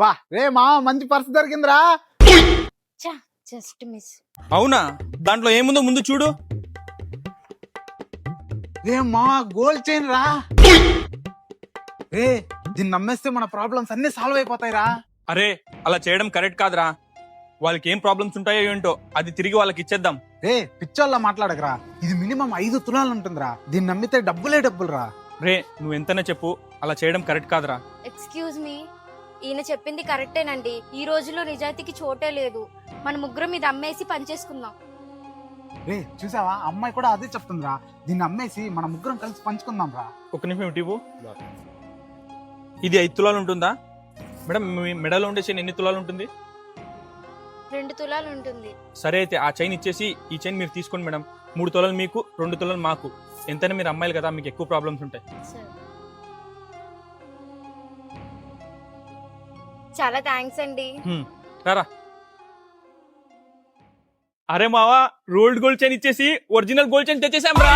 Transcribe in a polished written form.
బా రే మా మంచి పర్స్ దొరికిందిరా. Just miss. అవునా? దాంట్లో ఏముందో ముందు చూడు. రే మా గోల్డ్ చైన్ రా. రే దీన్ని నమ్మేస్తే మన ప్రాబ్లమ్స్ అన్ని సాల్వ్ అయిపోతాయి రా. అరే అలా చేయడం కరెక్ట్ కాదురా. వాళ్ళకి ఏం ప్రాబ్లమ్స్ ఉంటాయో ఏంటో అది తిరిగి వాళ్ళకి ఇచ్చేద్దాం. రే పిచ్చోళ్ళ మాట్లాడకరా. ఇది మినిమం 5 తులాలు ఉంటుందిరా. దీన్ని నమ్మితే డబ్బులే డబ్బులు రా. రే నువ్వు ఎంతనే చెప్పు, అలా చేయడం కరెక్ట్ కాదురా. ఎక్స్క్యూజ్ మీ, ఈయన చెప్పింది కరెక్టేనండి. ఈ రోజుల్లో నిజాయితీకి చోటే లేదు. మన ముగ్గురం ఇది అమ్మేసి పనిచేసుకుందాం. రే చూసావా అమ్మాయి కూడా అదే చెప్తుందిరా. దీన్ని అమ్మేసి మన ముగ్గురం కలిసి పంచుకుందాం రా. ఒక నిమిషం ఇటు. ఇది 5 తులాలు ఉంటుందా మేడం? మీ మెడలో ఉండే చైన్ ఎన్ని తులాలు ఉంటుంది? 2 తులాలు ఉంటుంది. సరే అయితే ఆ చైన్ ఇచ్చేసి ఈ చైన్ మీరు తీసుకోండి మేడం. 3 తులాలు మీకు, 2 తులాలు మాకు. ఎంతైనా మీరు అమ్మాయిలు కదా, మీకు ఎక్కువ ప్రాబ్లమ్స్ ఉంటాయి. సరే. చాలా థ్యాంక్స్ అండి. రారా. అరే మావా, రోల్డ్ గోల్డ్ చైన్ ఇచ్చేసి ఒరిజినల్ గోల్డ్ చైన్ తెచ్చేసాం రా.